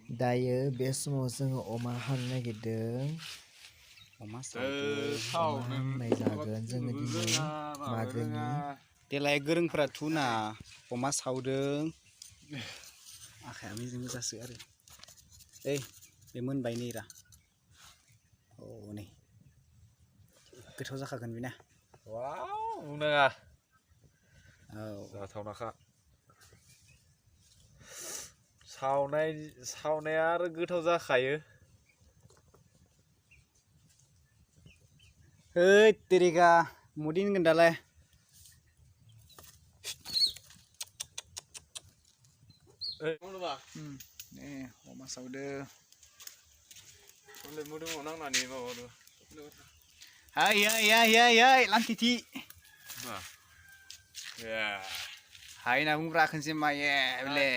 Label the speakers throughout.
Speaker 1: दायो बे समाव जोङो अमा हांनो नागिरदों अमा हांनाय जागोन जोङो दिनै मागोनि
Speaker 2: देलाय गोरोंफोरा थुना अमा सावदों आखाया मेजेम जासो आरो ओइ बे मोनबाय नै रा औ नै गोथाव जाखागोन बेना
Speaker 3: वाव बुंनाङा
Speaker 2: औ
Speaker 3: जाथावनाखा सावनाया आरो गोथाव जाखायो
Speaker 2: ओइ तेरिका मुदि होनगोन दालाय ए अमा सावदो
Speaker 3: मोदोमाव नांनानै माबादो
Speaker 2: हाय लांथिथि
Speaker 3: ए
Speaker 2: हाय ना बुंब्रा खोनसे माये बेले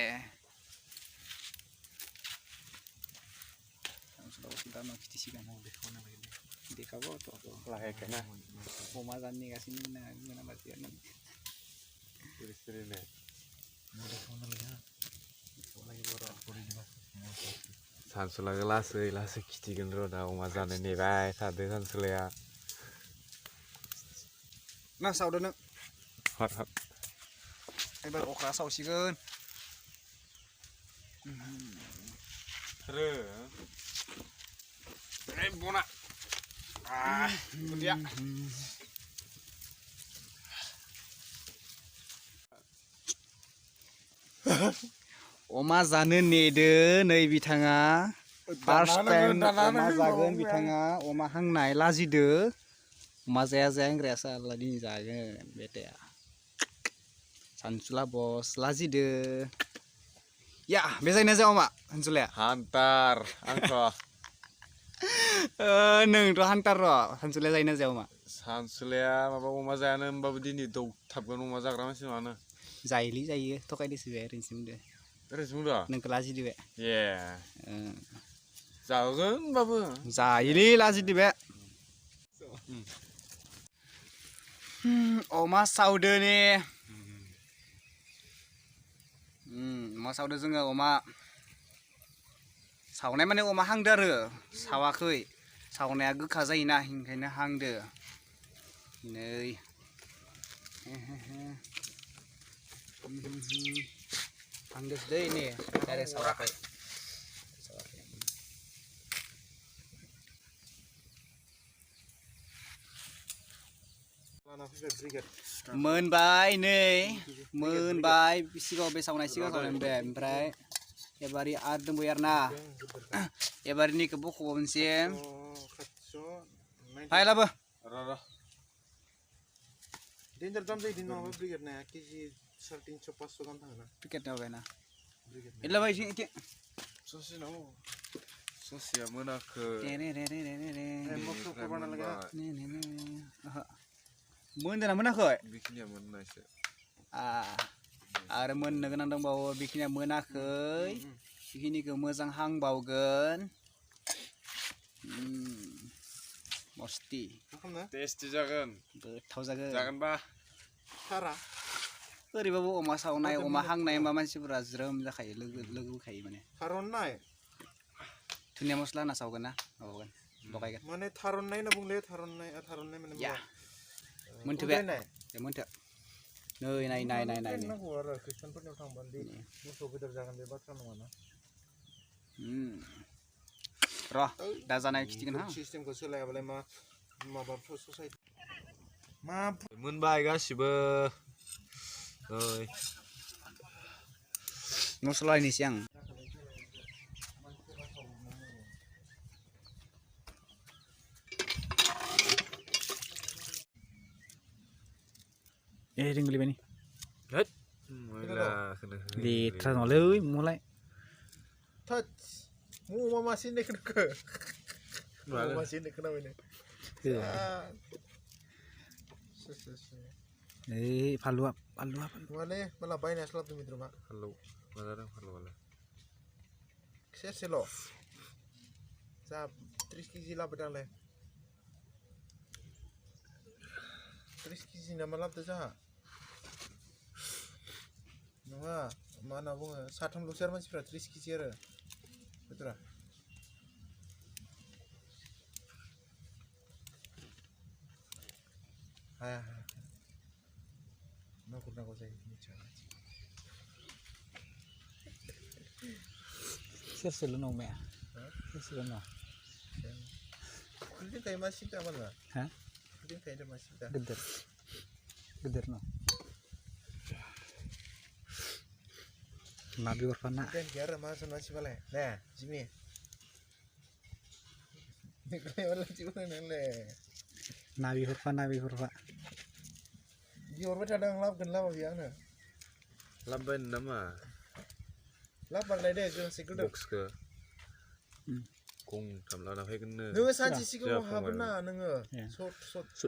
Speaker 2: मा खिथिसिगोन देखाबो
Speaker 3: लागायखाना
Speaker 2: अमा जानो नेगासिनो मोनाबाथियानो
Speaker 3: सानसुलाखौ लासै खिथिगोन र' दा अमा जानो नेबाय थादो सानसुलाया
Speaker 2: ना सावदो नों
Speaker 3: हाब
Speaker 2: एबार अख्रा सावसिगोन
Speaker 3: बना गुदिया
Speaker 2: अमा जानो नेदो नै बिथाङा फार्स्ट टाइम अमा जागोन बिथाङा अमा हांनाय लाजिदो अमा जाया होनग्राया साला दिनै जागोन बेटाया सानसुला बस लाजिदो या बे जायना जाया अमा सानसुलाया
Speaker 3: हान्टार आंथ'
Speaker 2: नोंथ' हान्टार र' सानसुलाया जायना जाया अमा
Speaker 3: सानसुलाया माबा अमा जायानो होनबाबो दिनै दौथाबगोन अमा जाग्रा मानसि नङानो
Speaker 2: जायोलै जायो थगायदोसो बे ओरैनोसो बुंदो
Speaker 3: ओरैसो बुंदों
Speaker 2: नोंखौ लाजिदो बे
Speaker 3: ए जागोन होनबाबो
Speaker 2: जायोलै लाजिदो बे अमा सावदो ने अमा सावदो जोङो अमा सावनाय माने अमा हांदो आरो सावाखै सावनाया गोखा जायोना ओंखायनो हांदो नै हांदोसो दै नै डाइरेक्ट सावाखै मोनबाय नै मोनबाय सिगाङाव बे सावनाय सिगां सावनाय बे ओमफ्राय एबारि आरो दंबायो आरो ना एबारिनिखौ बख'बाव मोनसे फाय लाबो
Speaker 4: डेन्जार दाम जायो दिन माबा ब्रिगेड नाया केजि 350-500 गाहाम थाङो ना
Speaker 2: पेकेट माबायना एला बाय इसे
Speaker 3: ससेनाव ससेया मोनाखै
Speaker 2: मोनदोंना मोनाखै
Speaker 3: बेखिनिया मोननायसो
Speaker 2: आरो मोननो गोनां दंबावो बेखिनिया मोनाखै बेखिनिखौ मोजां हांबावगोन मस्ति
Speaker 3: टेस्टि जागोन
Speaker 2: गोथाव जागोन
Speaker 3: जागोनबा
Speaker 4: सारा
Speaker 2: ओरैबाबो अमा सावनाय अमा हांनाय होनबा मानसिफोरा ज्रोम जाखायो लोगो होखायो माने
Speaker 4: थारननाय
Speaker 2: धुनिया मस्ला होना सावगोन ना माबागोन लगायगोन
Speaker 4: माने थारननाय होनना बुंले थारननाय माने
Speaker 2: या मोनथोबाय मोनथो नै नाय
Speaker 4: नांगौ आरो खृष्टानफोरनियाव थांबा मोसौ बेदर जागोन बे बाथ्रा नङाना
Speaker 2: र' दा जानाय खिथिगोन हा
Speaker 4: सिस्टेमखौ सोलायाबालाय माबा ससाइटि मा
Speaker 3: मोनबाय गासिबो ओइ
Speaker 2: मस्ला होनोसै आं रिं गोलैबाय लेथ्रा नङालै मलाय
Speaker 4: थोद अमा मासे होननाय खोनाखो अमा मासे होननाय खोनाबाय नों
Speaker 2: ओइ फालुआ
Speaker 4: माने माला बायनासो लाबोदों मिद्रुमा
Speaker 3: फालौ मा जादों फालौआलाय
Speaker 4: सेरसेल' जा 30 केजि लाबोदों आंलाय 30 केजि नामा लाबोदों जोंहा नङा मा होनना बुङो साथामल'सो आरो मानसिफ्रा 30 केजि आरो Betul. Ah. Nakut saya ini cara.
Speaker 2: Sesel no mẹ. Sesel no.
Speaker 4: Kulit kayak masih tak mana?
Speaker 2: Hah?
Speaker 4: Kulit kayak masih tak.
Speaker 2: Geder. Geder no. Nabi warfana.
Speaker 4: Kan kira masih balik. Nah, sini. Ini kayak orang ciuman nele.
Speaker 2: Nabi warfa.
Speaker 4: Di orang ada ngelap kan lap yang na.
Speaker 3: Laban nama
Speaker 4: Lap balik deh, jangan sikut.
Speaker 3: box ke kung tamla na hay kan
Speaker 4: Nunggu saji sikut habna nunggu.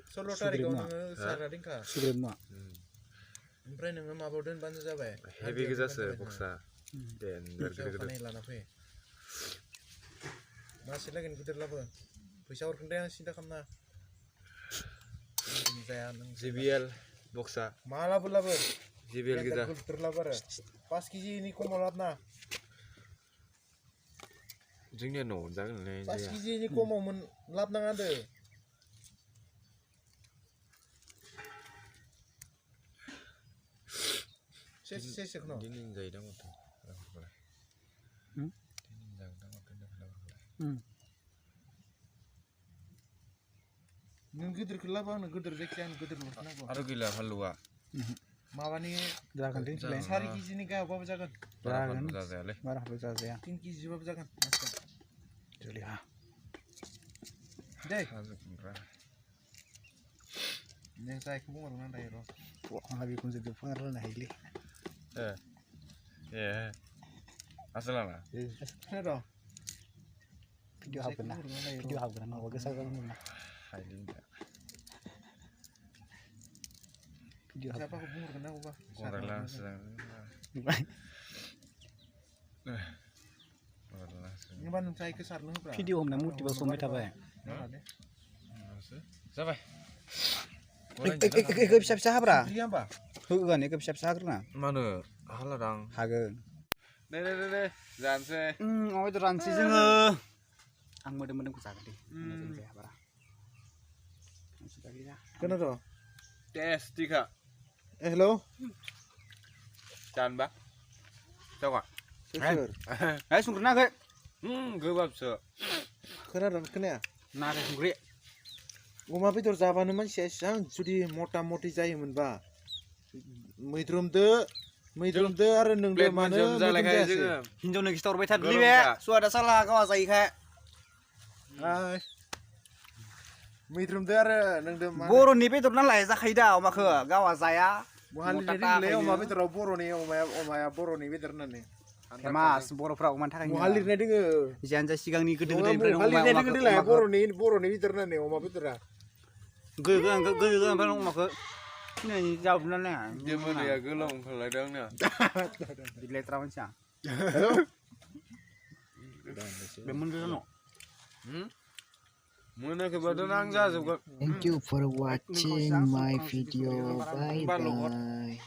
Speaker 4: Solo tarik kau nunggu sarading ka.
Speaker 2: Sugrem no.
Speaker 4: Ompray nunggu mabodan bantu jabai.
Speaker 3: heavy ke jasa boxa dan
Speaker 4: Siapa nih lana pe? Masih lagi kita lap. Pisau orang yang sih dah kena.
Speaker 3: JBL boxa
Speaker 4: Malah pula ber.
Speaker 3: JBL kita
Speaker 4: Terlapar. Pas kiji ini kau mau na.
Speaker 3: jingnya no jangan nih
Speaker 4: Pas kiji ini kau mau lap nang ada. Ses no.
Speaker 3: Dinin jai dah mata dinin jang dah mata dah
Speaker 4: Nunggu terkelap bang, nunggu terdekian, nunggu termusnah bang.
Speaker 3: aduh gila halua
Speaker 4: Mawani
Speaker 2: Dragan di.
Speaker 4: sehari kiji ni kau apa bejakan?
Speaker 3: Dragan betul le
Speaker 2: Marah betul ya.
Speaker 4: 3 kiji apa bejakan?
Speaker 2: Juli ha.
Speaker 4: Deh,
Speaker 3: hazuk murah
Speaker 4: yang saya kemur mana dah ro.
Speaker 2: Wah, Nabi kun jadi pengaruh nah ini.
Speaker 3: ya asalnya
Speaker 4: Mana ro?
Speaker 2: Video apa nah? Video apa nah? Waga saya kan nah.
Speaker 3: hiding
Speaker 2: Video apa?
Speaker 4: Siapa aku kemur kena apa?
Speaker 3: korelasi
Speaker 4: Ini bandung saya ke sarung berapa?
Speaker 2: Video om namu tiba somai apa ya?
Speaker 3: siapa
Speaker 2: Bisa bra.
Speaker 4: Dia apa?
Speaker 2: Hugan bisa karena.
Speaker 3: mana halarang
Speaker 2: Hagen.
Speaker 3: deh jangan sih
Speaker 2: Oh itu ransi जोङो आं मोदोम ku जागोन deh. Bara. Sudah gila.
Speaker 4: Kena ro?
Speaker 3: tes tiga
Speaker 4: Hello.
Speaker 3: jangan bak coba
Speaker 4: Sure.
Speaker 2: Eh sungkrna ge.
Speaker 3: gebab so
Speaker 4: Kena ro kena.
Speaker 2: Na ge sungkri.
Speaker 4: Uma betul zabanan manusia sang judi mota-moti जायोमोनबा मैद्रुमदो आरो नोंदो मानो
Speaker 2: हिनजावनो खिथाहरबाय थादोलै बे सुवादा साला गावा जायैखाय
Speaker 4: मैद्रुमदो आरो नोंदो मानो
Speaker 2: बर'नि बेदर नालाय जाखायो दा अमाखौ गावा जाया
Speaker 4: महालिरनाय अमा बेदराव बर'नि अमाया बर'नि बेदर होननानै
Speaker 2: फेमास बर'फ्रा अमानि थाखाय
Speaker 4: महालिरनाय दोङो
Speaker 2: जियानो जा सिगांनि गोदो गोदायनिफ्राय
Speaker 4: महालिरनाय दोङो देलाय बर'नि बेदर होननानै अमा बेदरा
Speaker 2: गोदो ओमफ्राय अमाखौ नै जाबनानै
Speaker 3: dia mana ya gelong kalau ada nih
Speaker 2: लेथ्रा मानसिया बे मोनदो न
Speaker 3: mana ke badan ang jatuh
Speaker 1: Thank you for watching my video. Bye bye.